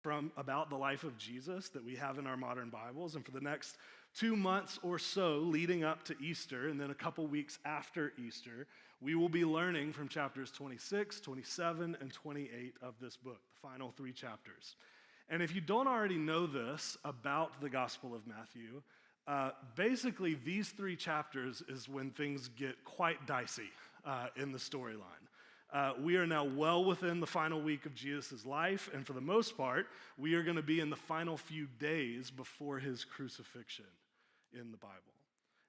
from about the life of Jesus that we have in our modern Bibles. And for the next 2 months or so leading up to Easter, and then a couple weeks after Easter, we will be learning from chapters 26, 27, and 28 of this book, the final 3 chapters. And if you don't already know this about the Gospel of Matthew, basically these 3 chapters is when things get quite dicey in the storyline. We are now well within the final week of Jesus' life, and for the most part, we are going to be in the final few days before his crucifixion in the Bible.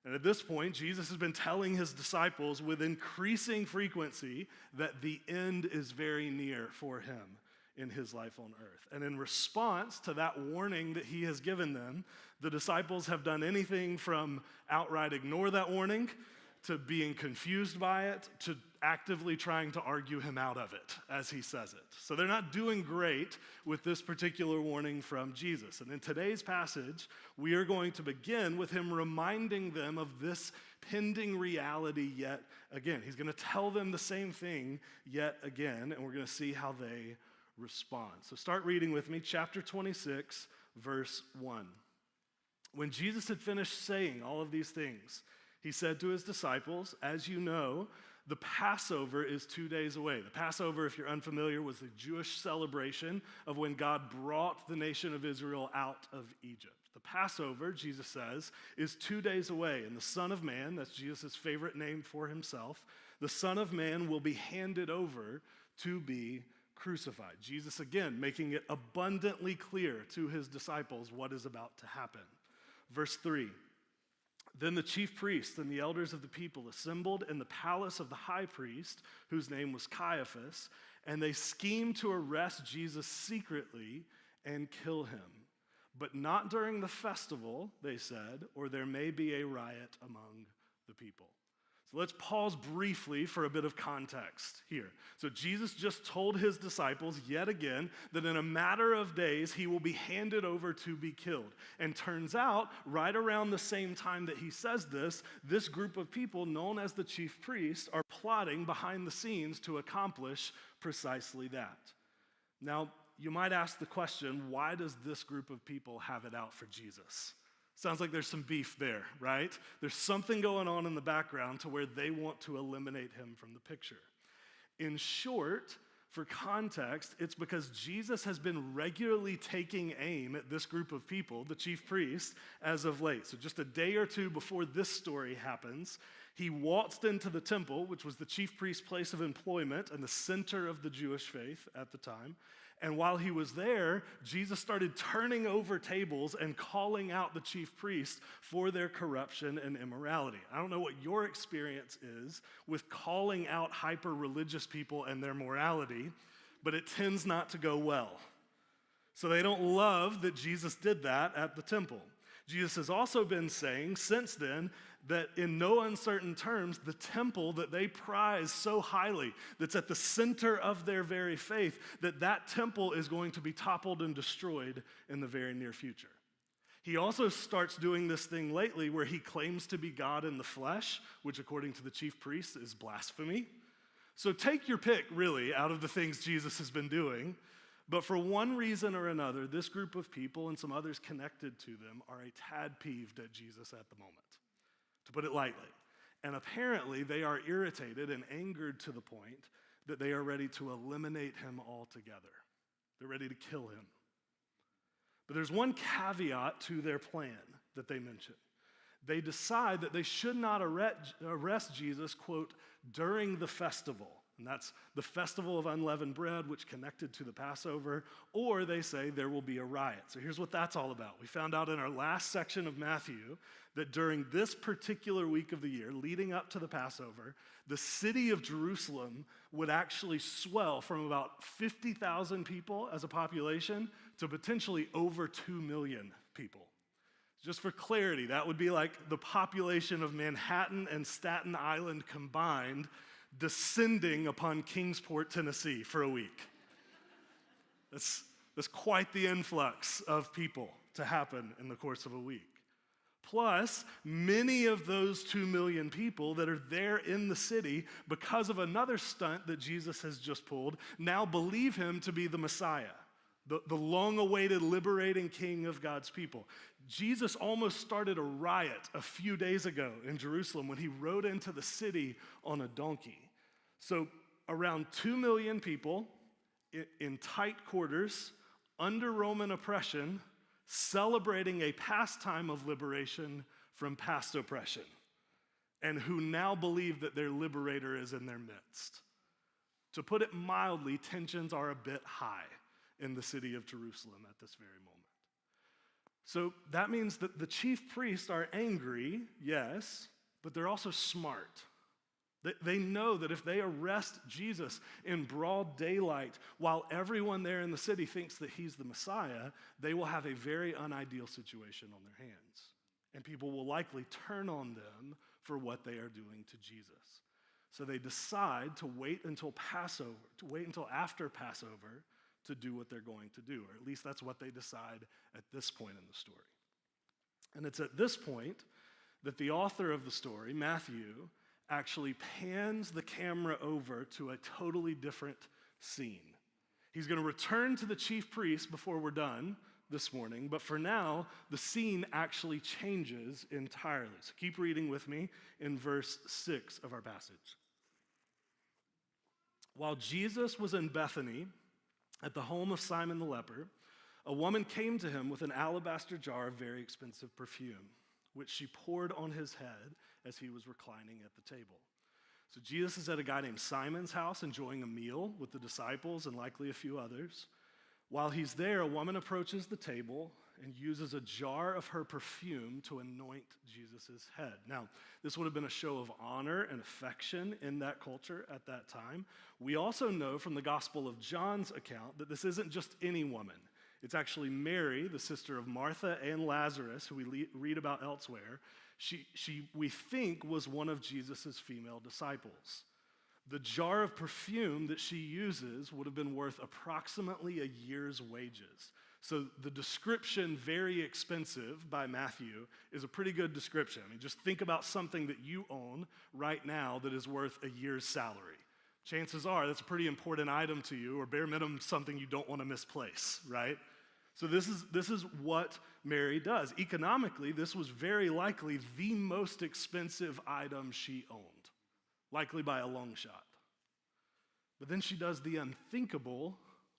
And at this point, Jesus has been telling his disciples with increasing frequency that the end is very near for him in his life on earth. And in response to that warning that he has given them, the disciples have done anything from outright ignore that warning to being confused by it, to actively trying to argue him out of it as he says it. So they're not doing great with this particular warning from Jesus. And in today's passage, we are going to begin with him reminding them of this pending reality yet again. He's going to tell them the same thing yet again, and we're going to see how they respond. So start reading with me, chapter 26, verse 1. When Jesus had finished saying all of these things, he said to his disciples, "As you know, the Passover is 2 days away." The Passover, if you're unfamiliar, was the Jewish celebration of when God brought the nation of Israel out of Egypt. The Passover, Jesus says, is 2 days away, and the Son of Man, that's Jesus' favorite name for himself, the Son of Man will be handed over to be crucified. Jesus, again, making it abundantly clear to his disciples what is about to happen. Verse 3. Then the chief priests and the elders of the people assembled in the palace of the high priest, whose name was Caiaphas, and they schemed to arrest Jesus secretly and kill him. But not during the festival, they said, or there may be a riot among the people. So let's pause briefly for a bit of context here. So Jesus just told his disciples yet again that in a matter of days he will be handed over to be killed. And turns out, right around the same time that he says this group of people known as the chief priests are plotting behind the scenes to accomplish precisely that. Now, you might ask the question, why does this group of people have it out for Jesus? Sounds like there's some beef there, right? There's something going on in the background to where they want to eliminate him from the picture. In short, for context, it's because Jesus has been regularly taking aim at this group of people, the chief priests, as of late. So just a day or two before this story happens, he waltzed into the temple, which was the chief priest's place of employment and the center of the Jewish faith at the time. And while he was there, Jesus started turning over tables and calling out the chief priests for their corruption and immorality. I don't know what your experience is with calling out hyper-religious people and their morality, but it tends not to go well. So they don't love that Jesus did that at the temple. Jesus has also been saying since then that in no uncertain terms, the temple that they prize so highly, that's at the center of their very faith, that temple is going to be toppled and destroyed in the very near future. He also starts doing this thing lately where he claims to be God in the flesh, which according to the chief priests is blasphemy. So take your pick, really, out of the things Jesus has been doing. But for one reason or another, this group of people and some others connected to them are a tad peeved at Jesus at the moment, to put it lightly. And apparently they are irritated and angered to the point that they are ready to eliminate him altogether. They're ready to kill him. But there's one caveat to their plan that they mention. They decide that they should not arrest Jesus, quote, during the festival. And that's the festival of unleavened bread, which connected to the Passover, or they say there will be a riot. So here's what that's all about. We found out in our last section of Matthew that during this particular week of the year, leading up to the Passover, the city of Jerusalem would actually swell from about 50,000 people as a population to potentially over 2 million people. Just for clarity, that would be like the population of Manhattan and Staten Island combined descending upon Kingsport, Tennessee for a week. That's quite the influx of people to happen in the course of a week. Plus, many of those 2 million people that are there in the city, because of another stunt that Jesus has just pulled, now believe him to be the Messiah, the long-awaited liberating king of God's people. Jesus almost started a riot a few days ago in Jerusalem when he rode into the city on a donkey. So around 2 million people in tight quarters, under Roman oppression, celebrating a pastime of liberation from past oppression, and who now believe that their liberator is in their midst. To put it mildly, tensions are a bit high in the city of Jerusalem at this very moment. So that means that the chief priests are angry, yes, but they're also smart. They know that if they arrest Jesus in broad daylight while everyone there in the city thinks that he's the Messiah, they will have a very unideal situation on their hands. And people will likely turn on them for what they are doing to Jesus. So they decide to wait until Passover, to wait until after Passover to do what they're going to do, or at least that's what they decide at this point in the story. And it's at this point that the author of the story, Matthew, actually pans the camera over to a totally different scene. He's going to return to the chief priest before we're done this morning, but for now, the scene actually changes entirely. So keep reading with me in verse 6 of our passage. While Jesus was in Bethany, at the home of Simon the leper, a woman came to him with an alabaster jar of very expensive perfume, which she poured on his head as he was reclining at the table. So Jesus is at a guy named Simon's house enjoying a meal with the disciples and likely a few others. While he's there, a woman approaches the table and uses a jar of her perfume to anoint Jesus' head. Now, this would have been a show of honor and affection in that culture at that time. We also know from the Gospel of John's account that this isn't just any woman. It's actually Mary, the sister of Martha and Lazarus, who we read about elsewhere. She we think, was one of Jesus' female disciples. The jar of perfume that she uses would have been worth approximately a year's wages. So the description, very expensive, by Matthew is a pretty good description. I mean, just think about something that you own right now that is worth a year's salary. Chances are that's a pretty important item to you, or bare minimum something you don't want to misplace, right? So this is what Mary does. Economically, this was very likely the most expensive item she owned, likely by a long shot. But then she does the unthinkable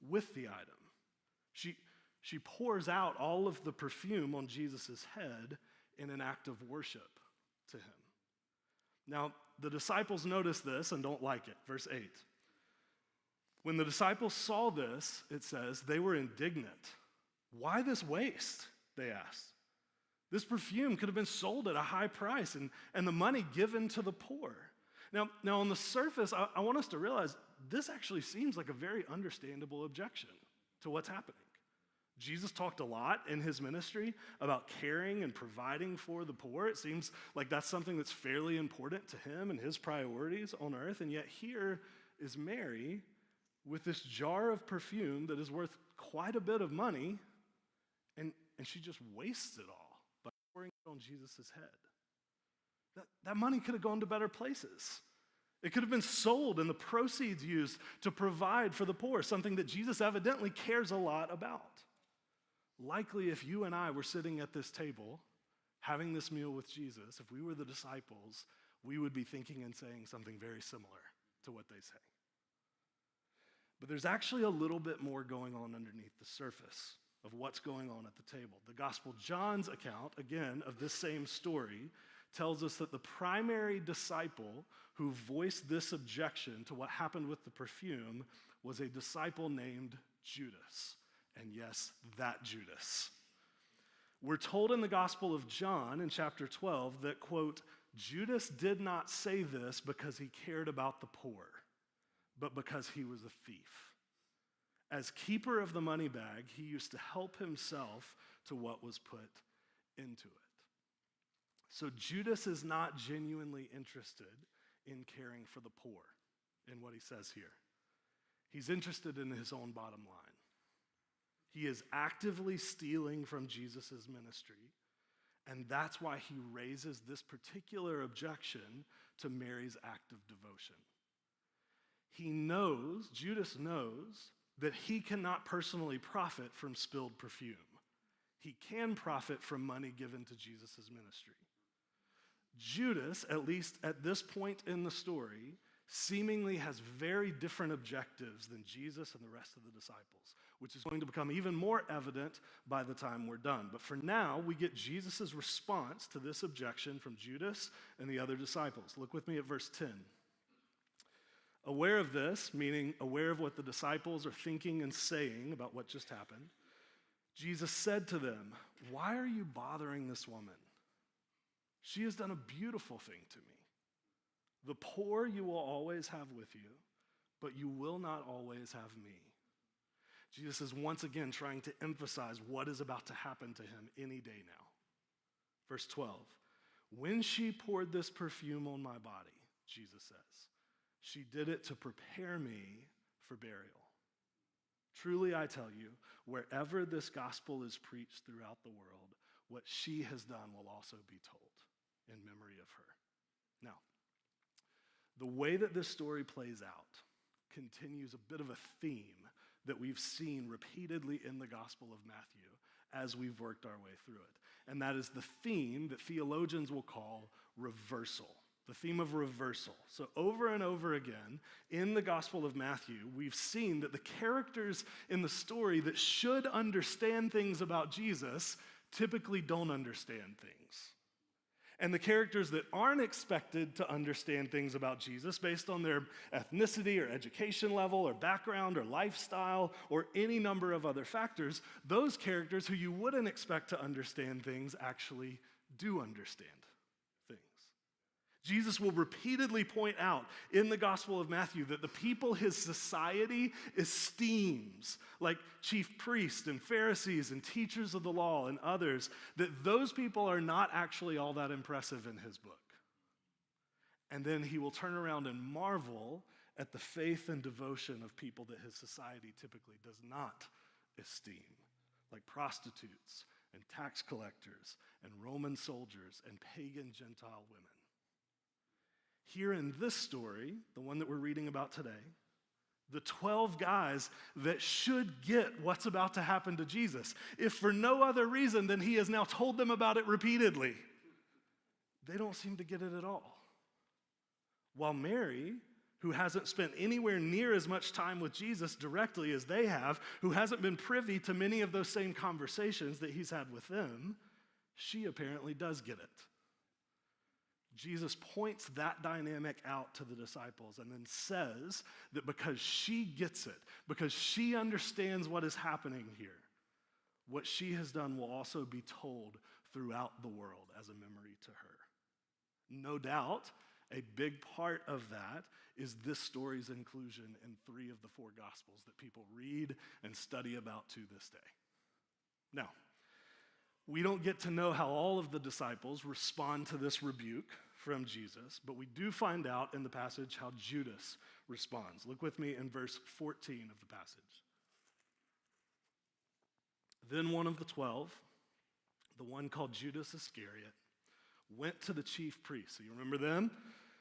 with the item. She pours out all of the perfume on Jesus' head in an act of worship to him. Now, the disciples notice this and don't like it. Verse 8. When the disciples saw this, it says, they were indignant. Why this waste? They asked. This perfume could have been sold at a high price and the money given to the poor. Now on the surface, I want us to realize this actually seems like a very understandable objection to what's happening. Jesus talked a lot in his ministry about caring and providing for the poor. It seems like that's something that's fairly important to him and his priorities on earth. And yet here is Mary with this jar of perfume that is worth quite a bit of money, and she just wastes it all by pouring it on Jesus' head. That money could have gone to better places. It could have been sold and the proceeds used to provide for the poor, something that Jesus evidently cares a lot about. Likely, if you and I were sitting at this table having this meal with Jesus, if we were the disciples, we would be thinking and saying something very similar to what they say. But there's actually a little bit more going on underneath the surface of what's going on at the table. The Gospel John's account, again, of this same story tells us that the primary disciple who voiced this objection to what happened with the perfume was a disciple named Judas. And yes, that Judas. We're told in the Gospel of John in chapter 12 that, quote, Judas did not say this because he cared about the poor, but because he was a thief. As keeper of the money bag, he used to help himself to what was put into it. So Judas is not genuinely interested in caring for the poor in what he says here. He's interested in his own bottom line. He is actively stealing from Jesus' ministry, and that's why he raises this particular objection to Mary's act of devotion. Judas knows that he cannot personally profit from spilled perfume. He can profit from money given to Jesus' ministry. Judas, at least at this point in the story, seemingly has very different objectives than Jesus and the rest of the disciples, which is going to become even more evident by the time we're done. But for now, we get Jesus' response to this objection from Judas and the other disciples. Look with me at verse 10. Aware of this, meaning aware of what the disciples are thinking and saying about what just happened, Jesus said to them, "Why are you bothering this woman? She has done a beautiful thing to me. The poor you will always have with you, but you will not always have me." Jesus is once again trying to emphasize what is about to happen to him any day now. Verse 12, "When she poured this perfume on my body," Jesus says, "she did it to prepare me for burial. Truly I tell you, wherever this gospel is preached throughout the world, what she has done will also be told in memory of her." Now, the way that this story plays out continues a bit of a theme that we've seen repeatedly in the Gospel of Matthew as we've worked our way through it. And that is the theme that theologians will call reversal, the theme of reversal. So over and over again in the Gospel of Matthew, we've seen that the characters in the story that should understand things about Jesus typically don't understand things. And the characters that aren't expected to understand things about Jesus based on their ethnicity or education level or background or lifestyle or any number of other factors, those characters who you wouldn't expect to understand things actually do understand things. Jesus will repeatedly point out in the Gospel of Matthew that the people his society esteems, like chief priests and Pharisees and teachers of the law and others, that those people are not actually all that impressive in his book. And then he will turn around and marvel at the faith and devotion of people that his society typically does not esteem, like prostitutes and tax collectors and Roman soldiers and pagan Gentile women. Here in this story, the one that we're reading about today, the 12 guys that should get what's about to happen to Jesus, if for no other reason than he has now told them about it repeatedly, they don't seem to get it at all. While Mary, who hasn't spent anywhere near as much time with Jesus directly as they have, who hasn't been privy to many of those same conversations that he's had with them, she apparently does get it. Jesus points that dynamic out to the disciples and then says that because she gets it, because she understands what is happening here, what she has done will also be told throughout the world as a memory to her. No doubt, a big part of that is this story's inclusion in 3 of the 4 Gospels that people read and study about to this day. Now, we don't get to know how all of the disciples respond to this rebuke from Jesus, but we do find out in the passage how Judas responds. Look with me in verse 14 of the passage. Then one of the 12, the one called Judas Iscariot, went to the chief priests. So you remember them?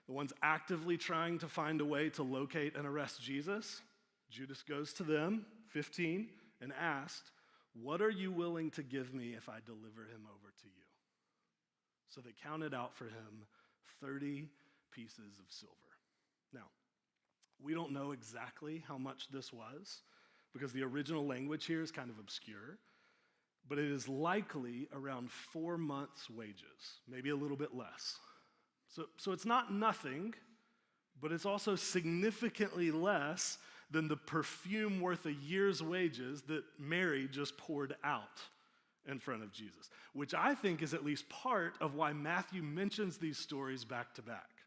The ones actively trying to find a way to locate and arrest Jesus. Judas goes to them, 15, and asked, "What are you willing to give me if I deliver him over to you?" So they counted out for him 30 pieces of silver. Now, we don't know exactly how much this was because the original language here is kind of obscure, but it is likely around 4 months' wages, maybe a little bit less. So it's not nothing, but it's also significantly less than the perfume worth a year's wages that Mary just poured out in front of Jesus, which I think is at least part of why Matthew mentions these stories back to back.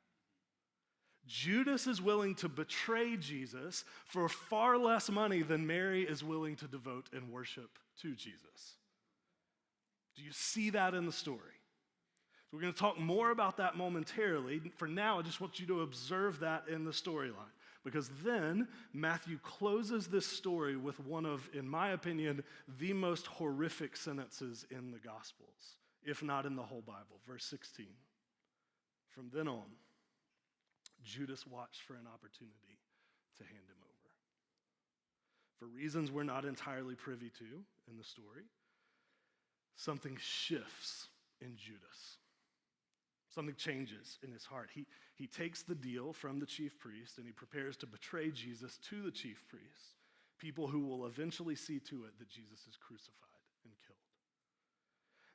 Judas is willing to betray Jesus for far less money than Mary is willing to devote in worship to Jesus. Do you see that in the story? So we're going to talk more about that momentarily. For now, I just want you to observe that in the storyline. Because then Matthew closes this story with one of, in my opinion, the most horrific sentences in the Gospels, if not in the whole Bible. Verse 16. From then on, Judas watched for an opportunity to hand him over. for reasons we're not entirely privy to in the story, something shifts in Judas. Something changes in his heart. He takes the deal from the chief priest and he prepares to betray Jesus to the chief priests, people who will eventually see to it that Jesus is crucified and killed.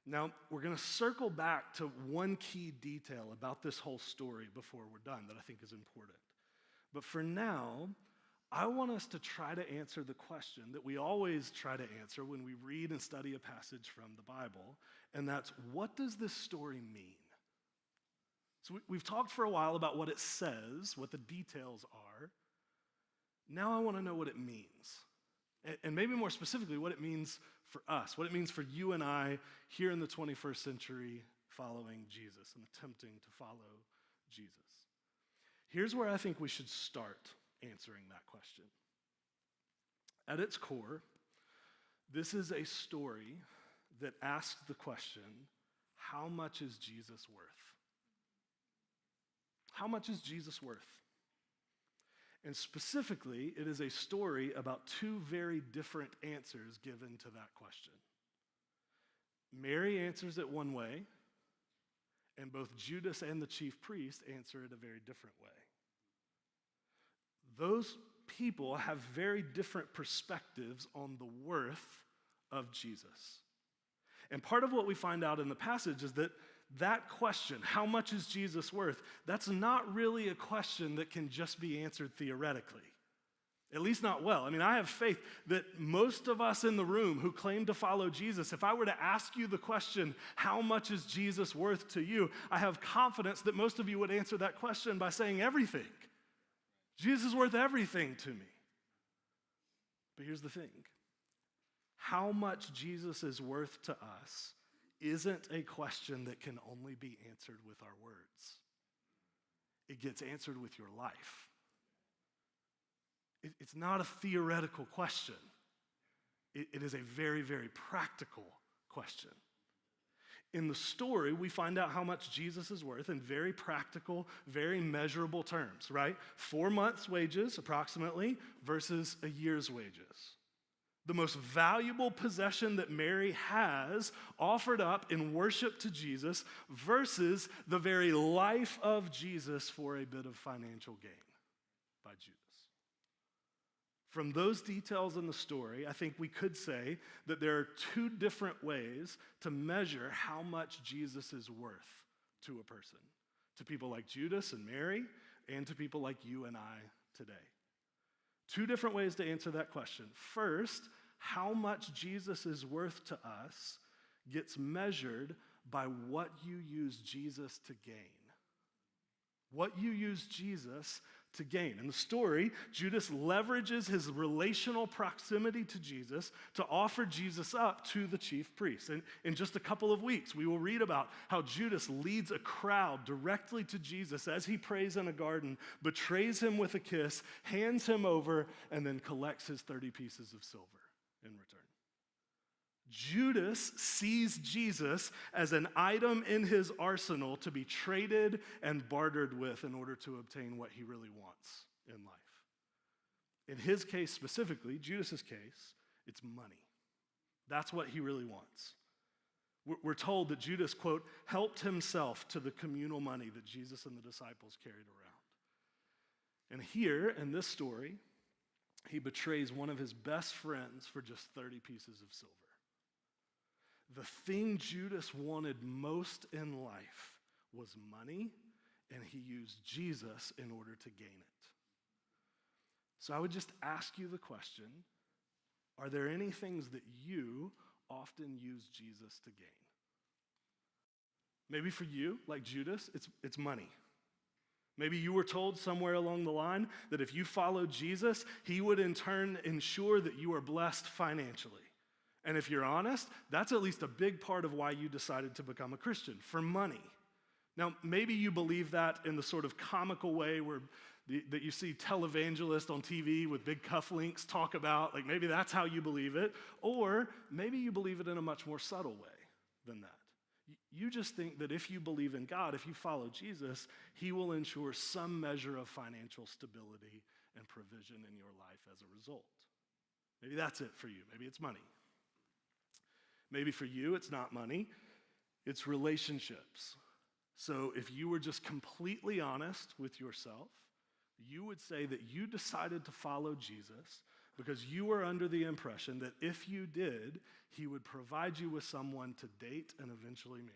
Now, we're going to circle back to one key detail about this whole story before we're done that I think is important. But for now, I want us to try to answer the question that we always try to answer when we read and study a passage from the Bible, and that's, what does this story mean? So we've talked for a while about what it says, what the details are. Now I want to know what it means. And maybe more specifically, what it means for us, what it means for you and I here in the 21st century following Jesus and attempting to follow Jesus. Here's where I think we should start answering that question. At its core, this is a story that asks the question, how much is Jesus worth? How much is Jesus worth? And specifically, it is a story about two very different answers given to that question. Mary answers it one way, and both Judas and the chief priest answer it a very different way. Those people have very different perspectives on the worth of Jesus. And part of what we find out in the passage is that question, how much is Jesus worth, that's not really a question that can just be answered theoretically. At least not well. I mean, I have faith that most of us in the room who claim to follow Jesus, if I were to ask you the question, how much is Jesus worth to you, I have confidence that most of you would answer that question by saying everything. Jesus is worth everything to me. But here's the thing. How much Jesus is worth to us isn't a question that can only be answered with our words. It gets answered with your life. It's not a theoretical question. It is a very, very practical question. In the story, we find out how much Jesus is worth in very practical, very measurable terms, right? 4 months' wages, approximately, versus a year's wages. The most valuable possession that Mary has offered up in worship to Jesus versus the very life of Jesus for a bit of financial gain by Judas. From those details in the story, I think we could say that there are two different ways to measure how much Jesus is worth to a person, to people like Judas and Mary, and to people like you and I today. Two different ways to answer that question. First, how much Jesus is worth to us gets measured by what you use Jesus to gain. What you use Jesus to gain. In the story, Judas leverages his relational proximity to Jesus to offer Jesus up to the chief priests. And in just a couple of weeks, we will read about how Judas leads a crowd directly to Jesus as he prays in a garden, betrays him with a kiss, hands him over, and then collects his 30 pieces of silver in return. Judas sees Jesus as an item in his arsenal to be traded and bartered with in order to obtain what he really wants in life. In his case specifically, Judas's case, it's money. That's what he really wants. We're told that Judas, quote, helped himself to the communal money that Jesus and the disciples carried around. And here in this story, he betrays one of his best friends for just 30 pieces of silver. The thing Judas wanted most in life was money, and he used Jesus in order to gain it. So I would just ask you the question, are there any things that you often use Jesus to gain? Maybe for you, like Judas, it's money. Maybe you were told somewhere along the line that if you followed Jesus, he would in turn ensure that you are blessed financially. And if you're honest, that's at least a big part of why you decided to become a Christian, for money. Now, maybe you believe that in the sort of comical way that you see televangelists on TV with big cufflinks talk about, like maybe that's how you believe it, or maybe you believe it in a much more subtle way than that. You just think that if you believe in God, if you follow Jesus, he will ensure some measure of financial stability and provision in your life as a result. Maybe that's it for you. Maybe it's money. Maybe for you, it's not money, it's relationships. So if you were just completely honest with yourself, you would say that you decided to follow Jesus because you were under the impression that if you did, he would provide you with someone to date and eventually marry.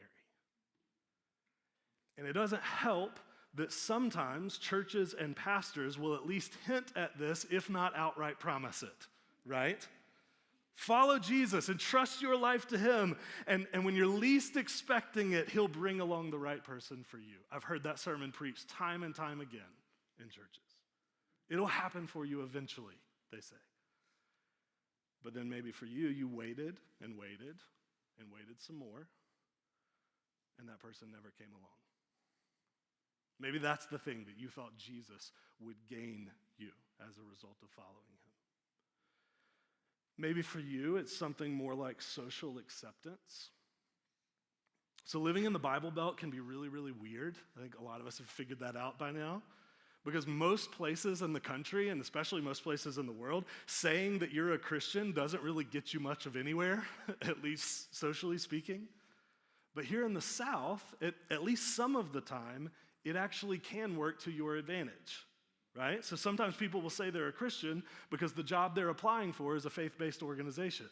And it doesn't help that sometimes churches and pastors will at least hint at this, if not outright promise it, right? Follow Jesus and trust your life to him. And when you're least expecting it, he'll bring along the right person for you. I've heard that sermon preached time and time again in churches. It'll happen for you eventually, they say. But then maybe for you, you waited and waited and waited some more, and that person never came along. Maybe that's the thing that you thought Jesus would gain you as a result of following him. Maybe for you, it's something more like social acceptance. So living in the Bible Belt can be really, really weird. I think a lot of us have figured that out by now. Because most places in the country, and especially most places in the world, saying that you're a Christian doesn't really get you much of anywhere, at least socially speaking. But here in the South, at least some of the time, it actually can work to your advantage. Right? So sometimes people will say they're a Christian because the job they're applying for is a faith-based organization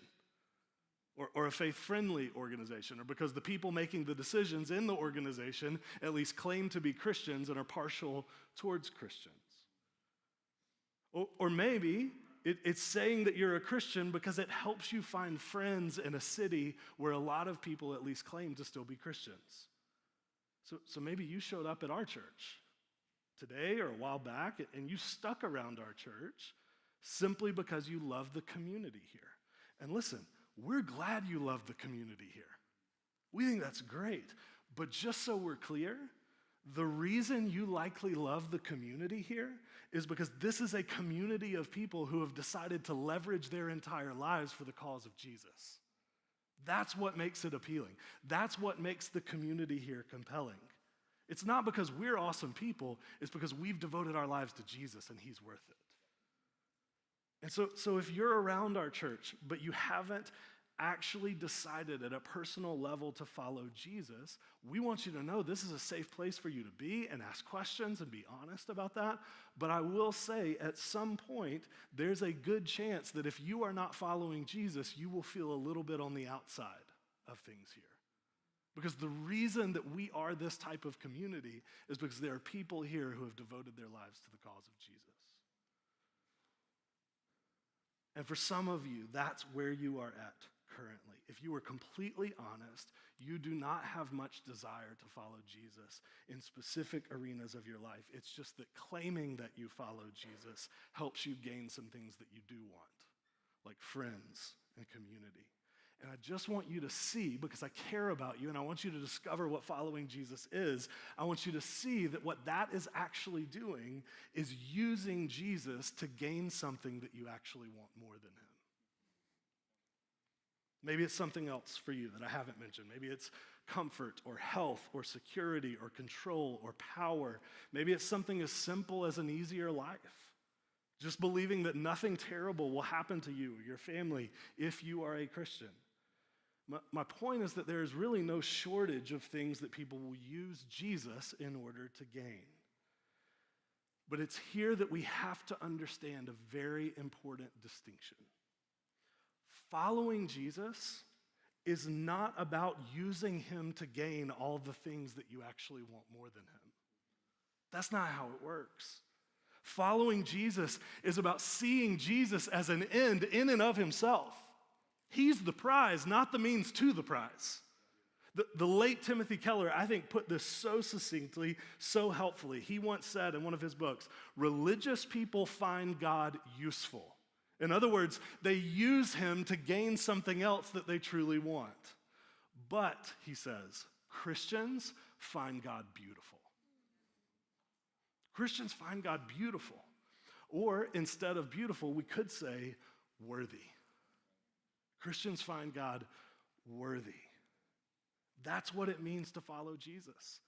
or a faith-friendly organization, or because the people making the decisions in the organization at least claim to be Christians and are partial towards Christians. Or maybe it's saying that you're a Christian because it helps you find friends in a city where a lot of people at least claim to still be Christians. So maybe you showed up at our church today or a while back, and you stuck around our church simply because you love the community here. And listen, we're glad you love the community here. We think that's great. But just so we're clear, the reason you likely love the community here is because this is a community of people who have decided to leverage their entire lives for the cause of Jesus. That's what makes it appealing. That's what makes the community here compelling. It's not because we're awesome people, it's because we've devoted our lives to Jesus and he's worth it. And so if you're around our church, but you haven't actually decided at a personal level to follow Jesus, we want you to know this is a safe place for you to be and ask questions and be honest about that. But I will say at some point, there's a good chance that if you are not following Jesus, you will feel a little bit on the outside of things here. Because the reason that we are this type of community is because there are people here who have devoted their lives to the cause of Jesus. And for some of you, that's where you are at currently. If you are completely honest, you do not have much desire to follow Jesus in specific arenas of your life. It's just that claiming that you follow Jesus helps you gain some things that you do want, like friends and community. And I just want you to see, because I care about you and I want you to discover what following Jesus is, I want you to see that what that is actually doing is using Jesus to gain something that you actually want more than him. Maybe it's something else for you that I haven't mentioned. Maybe it's comfort or health or security or control or power. Maybe it's something as simple as an easier life. Just believing that nothing terrible will happen to you or your family if you are a Christian. My point is that there is really no shortage of things that people will use Jesus in order to gain. But it's here that we have to understand a very important distinction. Following Jesus is not about using him to gain all the things that you actually want more than him. That's not how it works. Following Jesus is about seeing Jesus as an end in and of himself. He's the prize, not the means to the prize. The late Timothy Keller, I think, put this so succinctly, so helpfully. He once said in one of his books, religious people find God useful. In other words, they use him to gain something else that they truly want. But, he says, Christians find God beautiful. Christians find God beautiful. Or instead of beautiful, we could say worthy. Christians find God worthy. That's what it means to follow Jesus.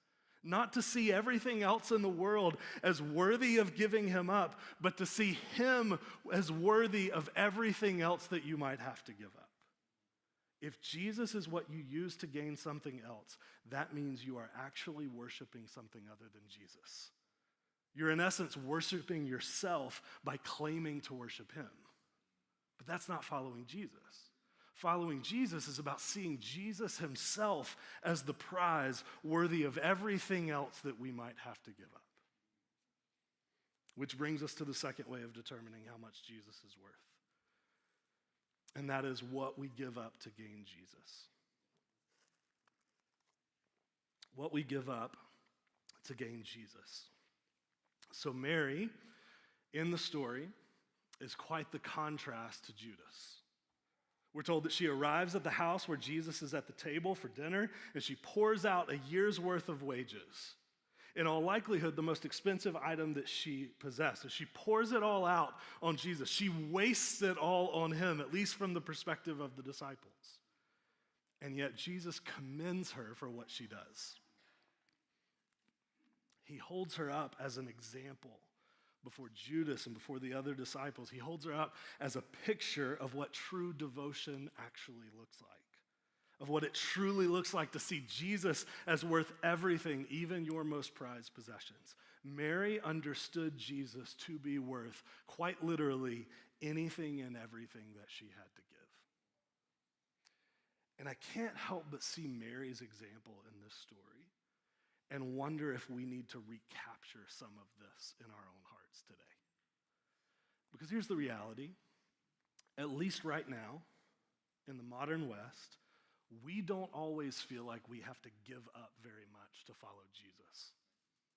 Not to see everything else in the world as worthy of giving him up, but to see him as worthy of everything else that you might have to give up. If Jesus is what you use to gain something else, that means you are actually worshiping something other than Jesus. You're in essence worshiping yourself by claiming to worship him. But that's not following Jesus. Following Jesus is about seeing Jesus himself as the prize worthy of everything else that we might have to give up. Which brings us to the second way of determining how much Jesus is worth. And that is what we give up to gain Jesus. What we give up to gain Jesus. So Mary, in the story, is quite the contrast to Judas. We're told that she arrives at the house where Jesus is at the table for dinner, and she pours out a year's worth of wages. In all likelihood, the most expensive item that she possesses. She pours it all out on Jesus. She wastes it all on him, at least from the perspective of the disciples. And yet Jesus commends her for what she does. He holds her up as an example before Judas and before the other disciples. He holds her up as a picture of what true devotion actually looks like. Of what it truly looks like to see Jesus as worth everything, even your most prized possessions. Mary understood Jesus to be worth, quite literally, anything and everything that she had to give. And I can't help but see Mary's example in this story and wonder if we need to recapture some of this in our own hearts today. Because here's the reality, at least right now, in the modern West, we don't always feel like we have to give up very much to follow Jesus,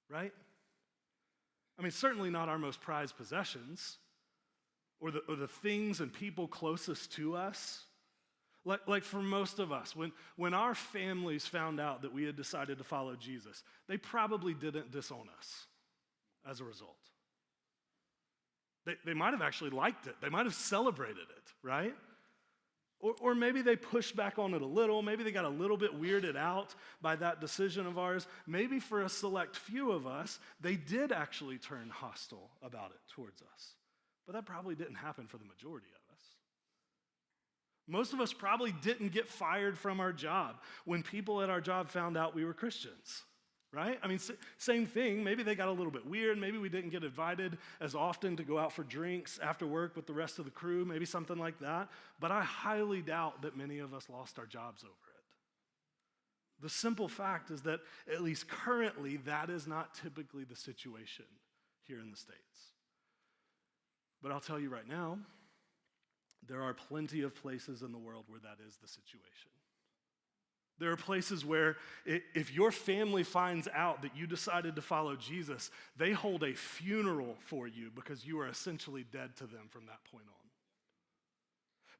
right? I mean, certainly not our most prized possessions or the things and people closest to us. Like for most of us, when our families found out that we had decided to follow Jesus, they probably didn't disown us as a result. They might have actually liked it. They might have celebrated it, right? Or maybe they pushed back on it a little. Maybe they got a little bit weirded out by that decision of ours. Maybe for a select few of us, they did actually turn hostile about it towards us. But that probably didn't happen for the majority of us. Most of us probably didn't get fired from our job when people at our job found out we were Christians. Right? I mean, same thing. Maybe they got a little bit weird. Maybe we didn't get invited as often to go out for drinks after work with the rest of the crew, maybe something like that. But I highly doubt that many of us lost our jobs over it. The simple fact is that, at least currently, that is not typically the situation here in the States. But I'll tell you right now, there are plenty of places in the world where that is the situation. There are places where if your family finds out that you decided to follow Jesus, they hold a funeral for you because you are essentially dead to them from that point on.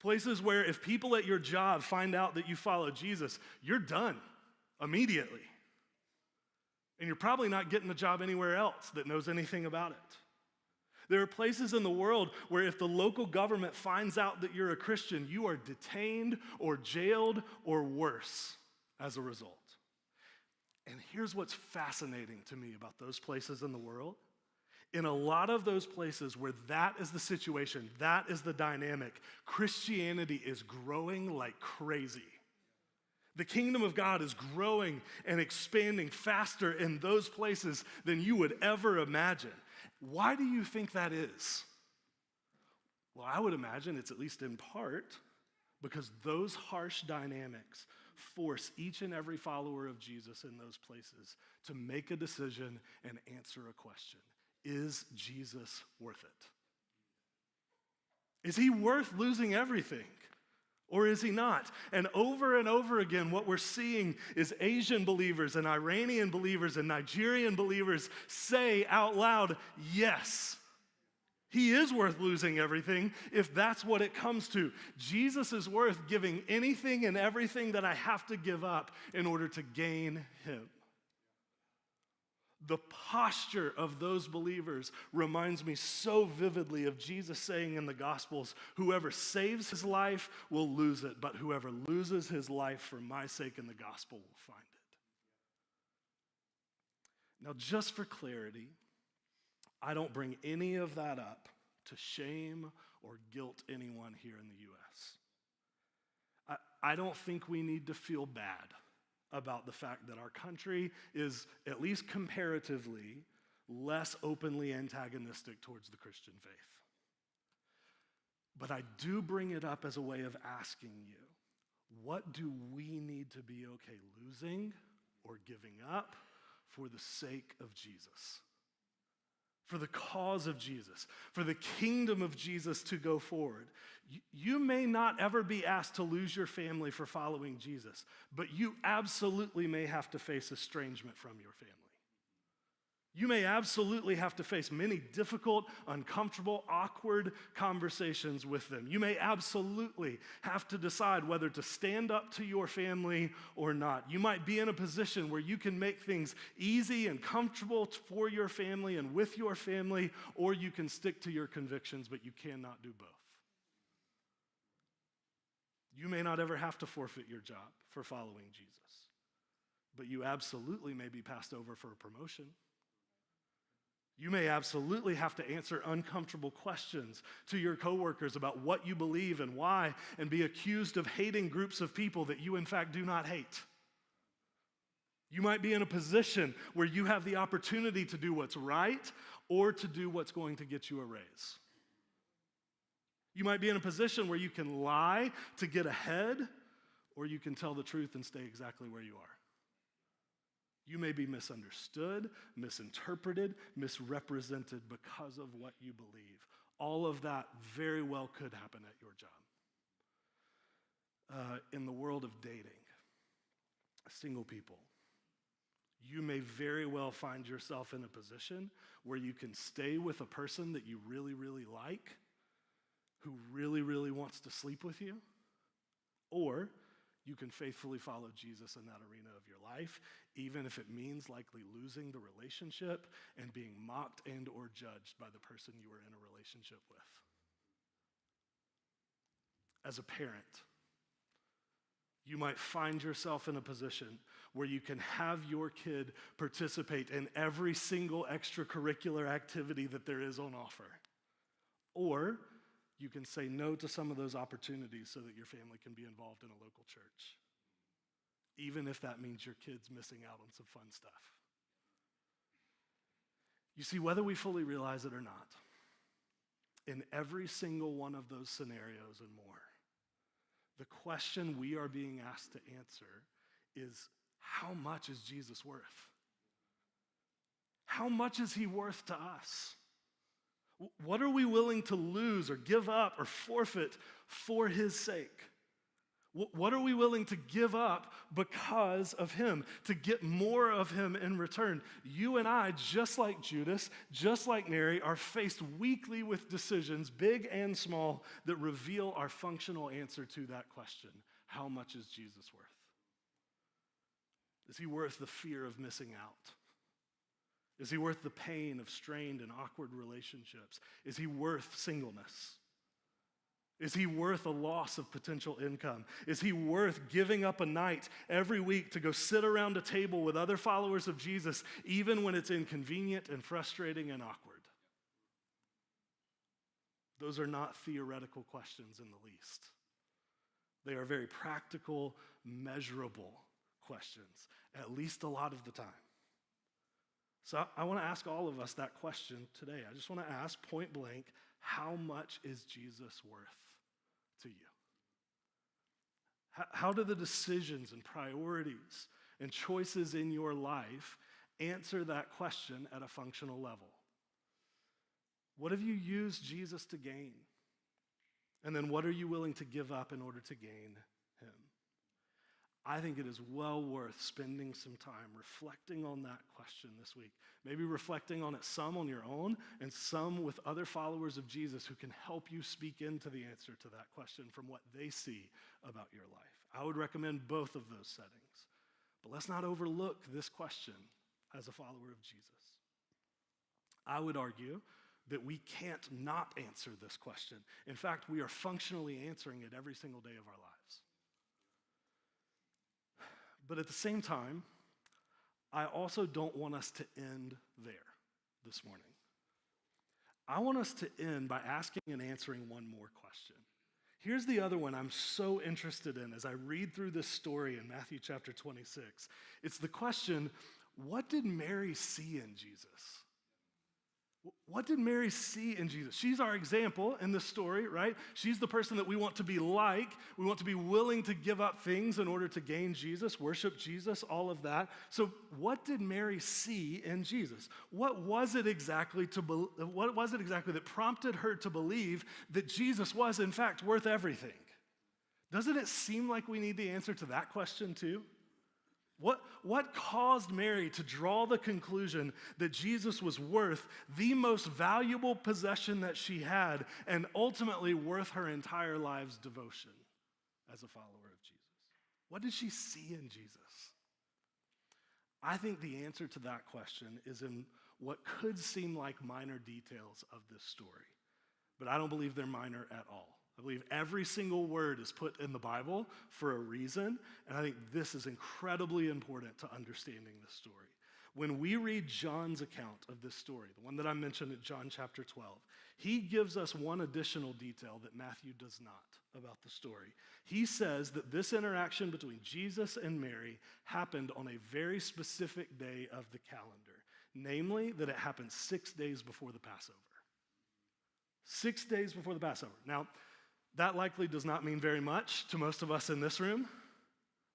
Places where if people at your job find out that you follow Jesus, you're done immediately. And you're probably not getting a job anywhere else that knows anything about it. There are places in the world where if the local government finds out that you're a Christian, you are detained or jailed or worse as a result. And here's what's fascinating to me about those places in the world. In a lot of those places where that is the situation, that is the dynamic, Christianity is growing like crazy. The kingdom of God is growing and expanding faster in those places than you would ever imagine. Why do you think that is? Well, I would imagine it's at least in part because those harsh dynamics force each and every follower of Jesus in those places to make a decision and answer a question. Is Jesus worth it? Is he worth losing everything? Or is he not? And over again, what we're seeing is Asian believers and Iranian believers and Nigerian believers say out loud, yes, he is worth losing everything if that's what it comes to. Jesus is worth giving anything and everything that I have to give up in order to gain him. The posture of those believers reminds me so vividly of Jesus saying in the Gospels, whoever saves his life will lose it, but whoever loses his life for my sake in the gospel will find it. Now, just for clarity, I don't bring any of that up to shame or guilt anyone here in the U.S. I don't think we need to feel bad about the fact that our country is, at least comparatively, less openly antagonistic towards the Christian faith. But I do bring it up as a way of asking you, what do we need to be okay losing or giving up for the sake of Jesus? For the cause of Jesus, for the kingdom of Jesus to go forward. You may not ever be asked to lose your family for following Jesus, but you absolutely may have to face estrangement from your family. You may absolutely have to face many difficult, uncomfortable, awkward conversations with them. You may absolutely have to decide whether to stand up to your family or not. You might be in a position where you can make things easy and comfortable for your family and with your family, or you can stick to your convictions, but you cannot do both. You may not ever have to forfeit your job for following Jesus, but you absolutely may be passed over for a promotion. You may absolutely have to answer uncomfortable questions to your coworkers about what you believe and why, and be accused of hating groups of people that you in fact do not hate. You might be in a position where you have the opportunity to do what's right or to do what's going to get you a raise. You might be in a position where you can lie to get ahead, or you can tell the truth and stay exactly where you are. You may be misunderstood, misinterpreted, misrepresented because of what you believe. All of that very well could happen at your job. In the world of dating, single people, you may very well find yourself in a position where you can stay with a person that you really, really like, who really, really wants to sleep with you, or you can faithfully follow Jesus in that arena of your life, even if it means likely losing the relationship and being mocked and or judged by the person you are in a relationship with. As a parent, you might find yourself in a position where you can have your kid participate in every single extracurricular activity that there is on offer. Or you can say no to some of those opportunities so that your family can be involved in a local church, even if that means your kid's missing out on some fun stuff. You see, whether we fully realize it or not, in every single one of those scenarios and more, the question we are being asked to answer is, how much is Jesus worth? How much is he worth to us? What are we willing to lose or give up or forfeit for his sake? What are we willing to give up because of him, to get more of him in return? You and I, just like Judas, just like Mary, are faced weekly with decisions, big and small, that reveal our functional answer to that question. How much is Jesus worth? Is he worth the fear of missing out? Is he worth the pain of strained and awkward relationships? Is he worth singleness? Is he worth a loss of potential income? Is he worth giving up a night every week to go sit around a table with other followers of Jesus, even when it's inconvenient and frustrating and awkward? Those are not theoretical questions in the least. They are very practical, measurable questions, at least a lot of the time. So I want to ask all of us that question today. I just want to ask point blank, how much is Jesus worth to you? How do the decisions and priorities and choices in your life answer that question at a functional level? What have you used Jesus to gain? And then what are you willing to give up in order to gain him? I think it is well worth spending some time reflecting on that question this week. Maybe reflecting on it some on your own and some with other followers of Jesus who can help you speak into the answer to that question from what they see about your life. I would recommend both of those settings. But let's not overlook this question as a follower of Jesus. I would argue that we can't not answer this question. In fact, we are functionally answering it every single day of our lives. But at the same time, I also don't want us to end there this morning. I want us to end by asking and answering one more question. Here's the other one I'm so interested in as I read through this story in Matthew chapter 26. It's the question, what did Mary see in Jesus? What did Mary see in Jesus? She's our example in this story, right? She's the person that we want to be like. We want to be willing to give up things in order to gain Jesus, worship Jesus, all of that. So what did Mary see in Jesus? What was it exactly that prompted her to believe that Jesus was, in fact, worth everything? Doesn't it seem like we need the answer to that question too? What caused Mary to draw the conclusion that Jesus was worth the most valuable possession that she had and ultimately worth her entire life's devotion as a follower of Jesus? What did she see in Jesus? I think the answer to that question is in what could seem like minor details of this story, but I don't believe they're minor at all. I believe every single word is put in the Bible for a reason, and I think this is incredibly important to understanding this story. When we read John's account of this story, the one that I mentioned in John chapter 12, he gives us one additional detail that Matthew does not about the story. He says that this interaction between Jesus and Mary happened on a very specific day of the calendar, namely that it happened 6 days before the Passover. 6 days before the Passover. Now, that likely does not mean very much to most of us in this room,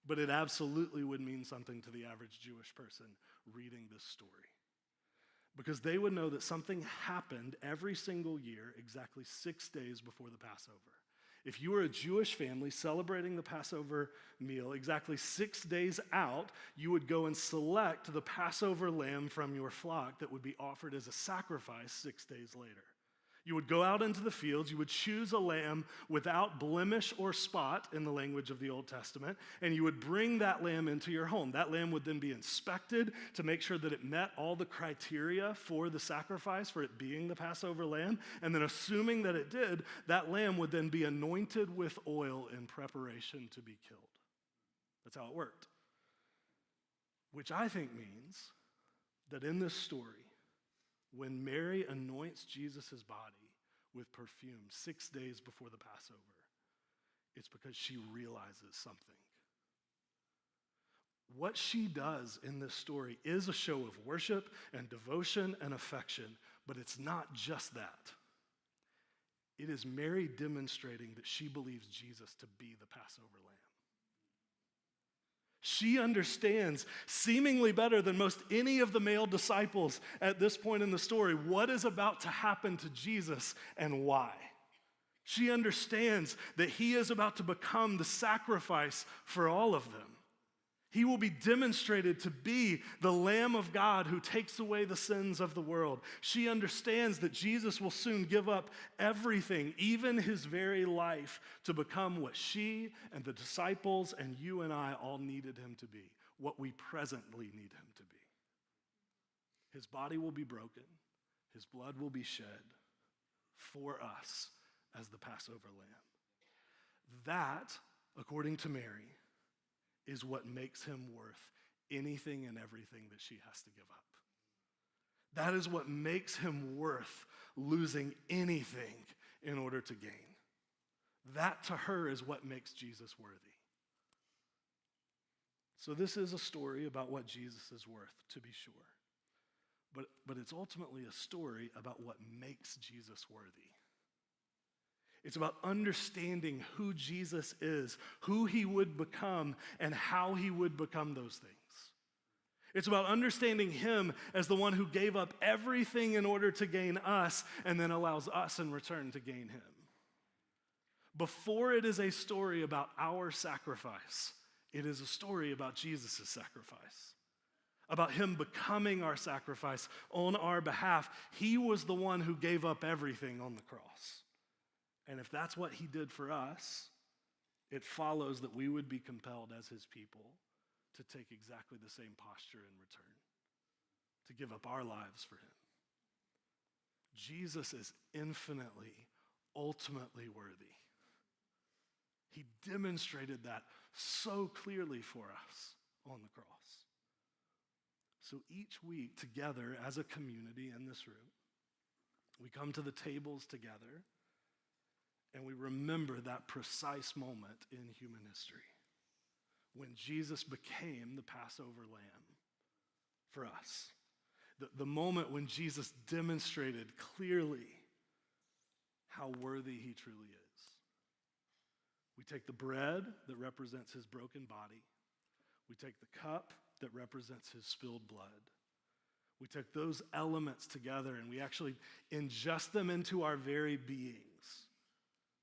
but it absolutely would mean something to the average Jewish person reading this story. Because they would know that something happened every single year exactly 6 days before the Passover. If you were a Jewish family celebrating the Passover meal exactly 6 days out, you would go and select the Passover lamb from your flock that would be offered as a sacrifice 6 days later. You would go out into the fields, you would choose a lamb without blemish or spot in the language of the Old Testament, and you would bring that lamb into your home. That lamb would then be inspected to make sure that it met all the criteria for the sacrifice, for it being the Passover lamb, and then assuming that it did, that lamb would then be anointed with oil in preparation to be killed. That's how it worked. Which I think means that in this story, when Mary anoints Jesus' body with perfume 6 days before the Passover, it's because she realizes something. What she does in this story is a show of worship and devotion and affection, but it's not just that. It is Mary demonstrating that she believes Jesus to be the Passover lamb. She understands, seemingly better than most any of the male disciples at this point in the story, what is about to happen to Jesus and why. She understands that he is about to become the sacrifice for all of them. He will be demonstrated to be the Lamb of God who takes away the sins of the world. She understands that Jesus will soon give up everything, even his very life, to become what she and the disciples and you and I all needed him to be, what we presently need him to be. His body will be broken. His blood will be shed for us as the Passover lamb. That, according to Mary, is what makes him worth anything and everything that she has to give up. That is what makes him worth losing anything in order to gain. That to her is what makes Jesus worthy. So this is a story about what Jesus is worth, to be sure. But it's ultimately a story about what makes Jesus worthy. It's about understanding who Jesus is, who he would become, and how he would become those things. It's about understanding him as the one who gave up everything in order to gain us and then allows us in return to gain him. Before it is a story about our sacrifice, it is a story about Jesus' sacrifice, about him becoming our sacrifice on our behalf. He was the one who gave up everything on the cross. And if that's what he did for us, it follows that we would be compelled as his people to take exactly the same posture in return, to give up our lives for him. Jesus is infinitely, ultimately worthy. He demonstrated that so clearly for us on the cross. So each week together as a community in this room, we come to the tables together and we remember that precise moment in human history when Jesus became the Passover lamb for us. The moment when Jesus demonstrated clearly how worthy he truly is. We take the bread that represents his broken body. We take the cup that represents his spilled blood. We take those elements together and we actually ingest them into our very beings.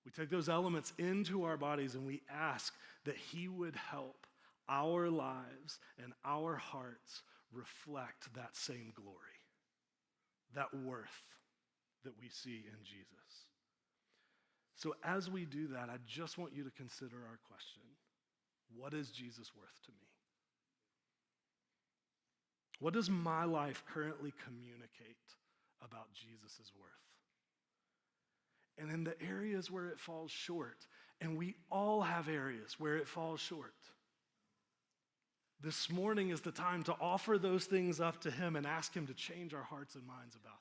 We take those elements into our bodies and we ask that he would help our lives and our hearts reflect that same glory, that worth that we see in Jesus. So as we do that, I just want you to consider our question. What is Jesus worth to me? What does my life currently communicate about Jesus' worth? And in the areas where it falls short, and we all have areas where it falls short, this morning is the time to offer those things up to him and ask him to change our hearts and minds about them.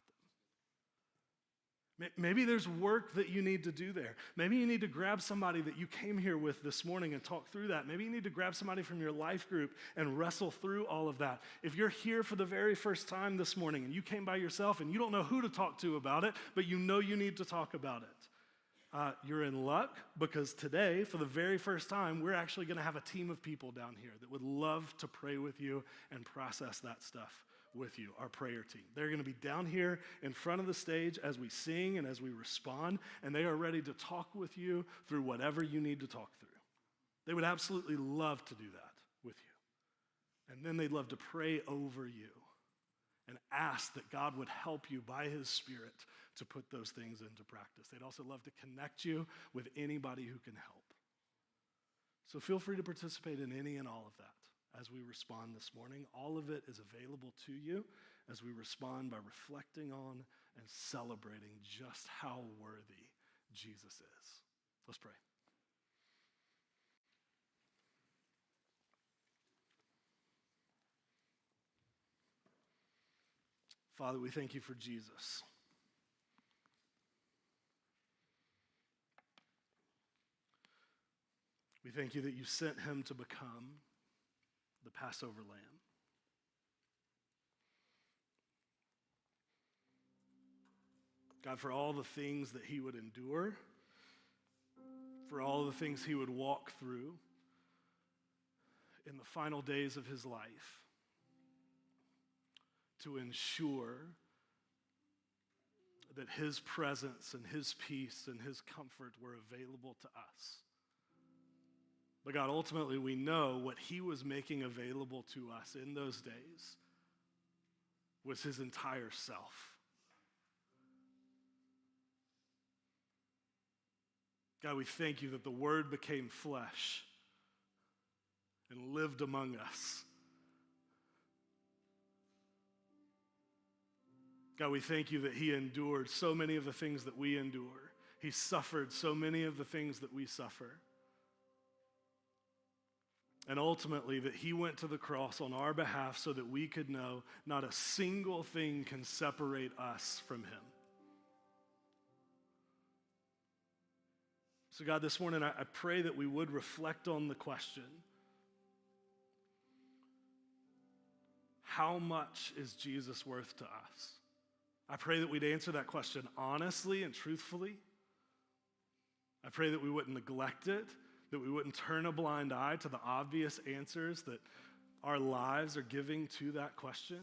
Maybe there's work that you need to do there. Maybe you need to grab somebody that you came here with this morning and talk through that. Maybe you need to grab somebody from your life group and wrestle through all of that. If you're here for the very first time this morning and you came by yourself and you don't know who to talk to about it, but you know you need to talk about it, you're in luck because today, for the very first time, we're actually going to have a team of people down here that would love to pray with you and process that stuff with you, our prayer team. They're going to be down here in front of the stage as we sing and as we respond, and they are ready to talk with you through whatever you need to talk through. They would absolutely love to do that with you. And then they'd love to pray over you and ask that God would help you by his Spirit to put those things into practice. They'd also love to connect you with anybody who can help. So feel free to participate in any and all of that as we respond this morning. All of it is available to you as we respond by reflecting on and celebrating just how worthy Jesus is. Let's pray. Father, we thank you for Jesus. We thank you that you sent him to become the Passover lamb. God, for all the things that he would endure, for all the things he would walk through in the final days of his life to ensure that his presence and his peace and his comfort were available to us. But God, ultimately we know what he was making available to us in those days was his entire self. God, we thank you that the Word became flesh and lived among us. God, we thank you that he endured so many of the things that we endure. He suffered so many of the things that we suffer. And ultimately that he went to the cross on our behalf so that we could know not a single thing can separate us from him. So God, this morning I pray that we would reflect on the question, how much is Jesus worth to us? I pray that we'd answer that question honestly and truthfully. I pray that we wouldn't neglect it, that we wouldn't turn a blind eye to the obvious answers that our lives are giving to that question.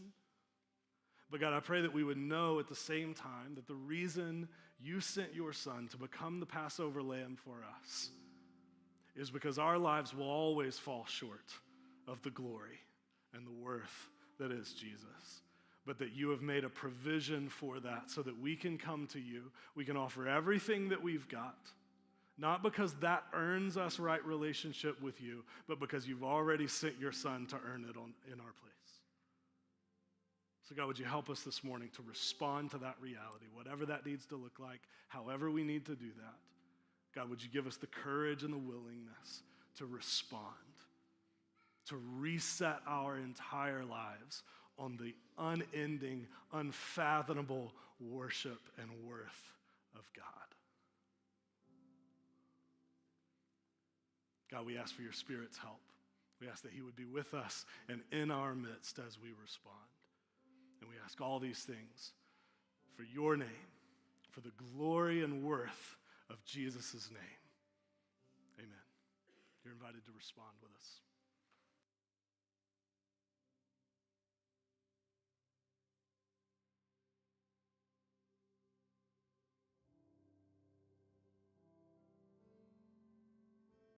But God, I pray that we would know at the same time that the reason you sent your Son to become the Passover lamb for us is because our lives will always fall short of the glory and the worth that is Jesus. But that you have made a provision for that so that we can come to you. We can offer everything that we've got. Not because that earns us right relationship with you, but because you've already sent your Son to earn it in our place. So God, would you help us this morning to respond to that reality, whatever that needs to look like, however we need to do that. God, would you give us the courage and the willingness to respond, to reset our entire lives on the unending, unfathomable worship and worth of God. God, we ask for your Spirit's help. We ask that he would be with us and in our midst as we respond. And we ask all these things for your name, for the glory and worth of Jesus' name. Amen. You're invited to respond with us.